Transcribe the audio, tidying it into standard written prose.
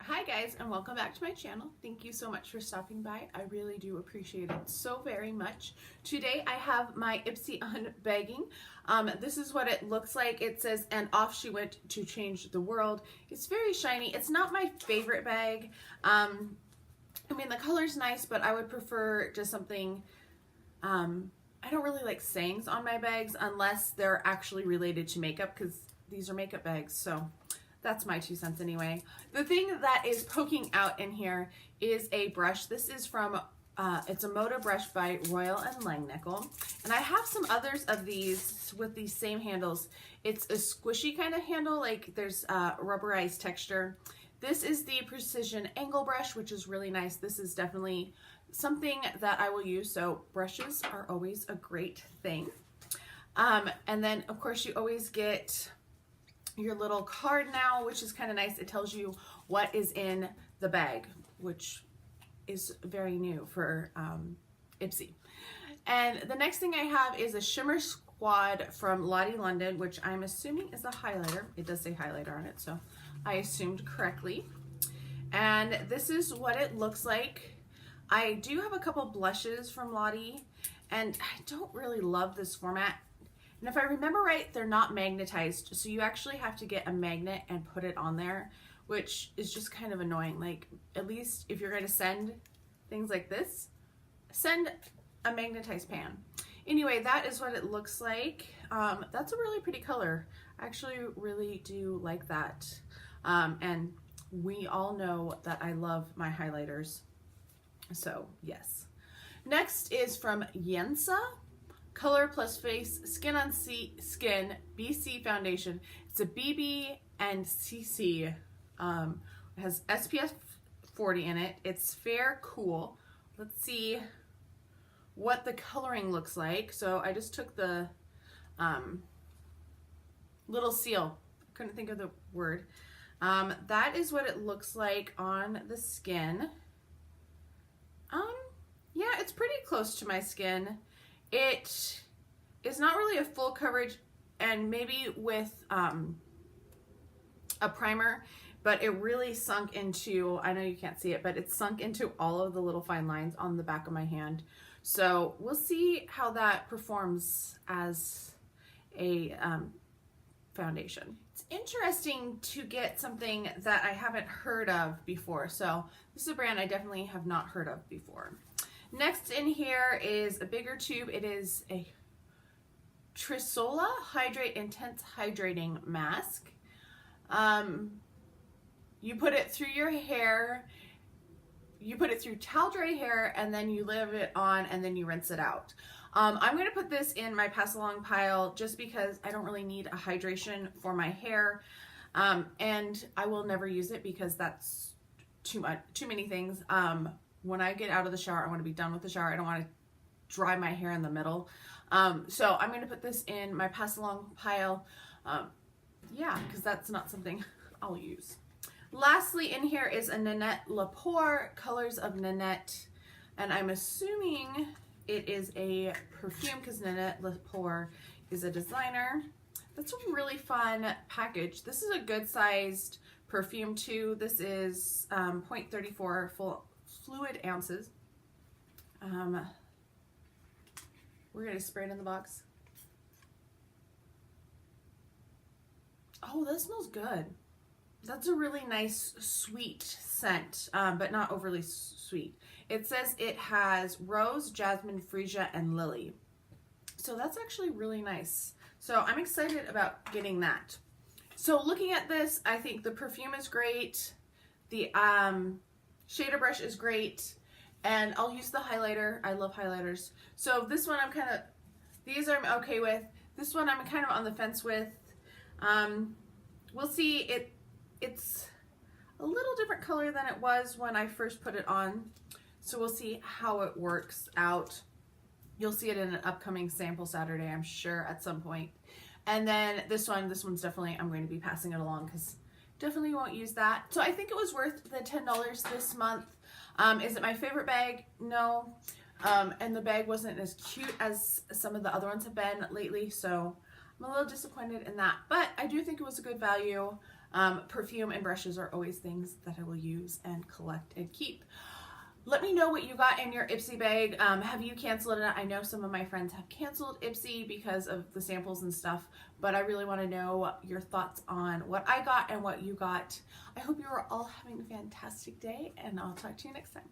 Hi guys, and welcome back to my channel. Thank you so much for stopping by. I really do appreciate it so very much. Today I have my Ipsy unbagging. This is what it looks like. It says, "And off she went to change the world." It's very shiny. It's not my favorite bag. I mean, the color's nice, but I would prefer just something, I don't really like sayings on my bags unless they're actually related to makeup, because these are makeup bags, so that's my 2 cents anyway. The thing that is poking out in here is a brush. This is from, it's a Moda brush by Royal and Langnickel. And I have some others of these with these same handles. It's a squishy kind of handle, like there's rubberized texture. This is the Precision Angle brush, which is really nice. This is definitely something that I will use, so brushes are always a great thing. And then, of course, you always get your little card now, which is kind of nice. It tells you what is in the bag, which is very new for Ipsy. And the next thing I have is a Shimmer Squad from Lottie London, which I'm assuming is a highlighter. It does say highlighter on it, so I assumed correctly. And this is what it looks like. I do have a couple blushes from Lottie, and I don't really love this format. And if I remember right, they're not magnetized, so you actually have to get a magnet and put it on there, which is just kind of annoying. Like, at least if you're going to send things like this, send a magnetized pan. Anyway, that is what it looks like. That's a really pretty color. I actually really do like that. And we all know that I love my highlighters, so yes. Next is from Yensa. Color Plus Face Skin on Skin BC Foundation. It's a BB and CC. It has SPF 40 in it. It's fair cool. Let's see what the coloring looks like. So I just took the little seal. Couldn't think of the word. That is what it looks like on the skin. Yeah, it's pretty close to my skin. It is not really a full coverage, and maybe with a primer, but it really sunk into, I know you can't see it, but it sunk into all of the little fine lines on the back of my hand. So we'll see how that performs as a foundation. It's interesting to get something that I haven't heard of before. So this is a brand I definitely have not heard of before. Next in here is a bigger tube. It is a Trisola Hydrate Intense Hydrating Mask. You put it through your hair, you put it through towel dry hair, and then you leave it on, and then you rinse it out. I'm going to put this in my pass along pile just because I don't really need a hydration for my hair, and I will never use it because that's too many things. When I get out of the shower, I want to be done with the shower. I don't want to dry my hair in the middle. So I'm going to put this in my pass along pile. Yeah, because that's not something I'll use. Lastly in here is a Nanette Lepore, Colors of Nanette. And I'm assuming it is a perfume because Nanette Lepore is a designer. That's a really fun package. This is a good sized perfume too. This is 0.34 full fluid ounces. We're going to spray it in the box. Oh, that smells good. That's a really nice sweet scent, but not overly sweet. It says it has rose, jasmine, freesia, and lily. So that's actually really nice. So I'm excited about getting that. So looking at this, I think the perfume is great. The shader brush is great, and I'll use the highlighter. I love highlighters. So this one these I'm okay with. This one I'm kind of on the fence with. We'll see. It's a little different color than it was when I first put it on, so we'll see how it works out. You'll see it in an upcoming sample Saturday, I'm sure, at some point. And then this one's definitely, I'm going to be passing it along because definitely won't use that. So I think it was worth the $10 this month. Is it my favorite bag? No. And the bag wasn't as cute as some of the other ones have been lately, so I'm a little disappointed in that. But I do think it was a good value. Perfume and brushes are always things that I will use and collect and keep. Let me know what you got in your Ipsy bag. Have you canceled it? I know some of my friends have canceled Ipsy because of the samples and stuff, but I really want to know your thoughts on what I got and what you got. I hope you are all having a fantastic day, and I'll talk to you next time.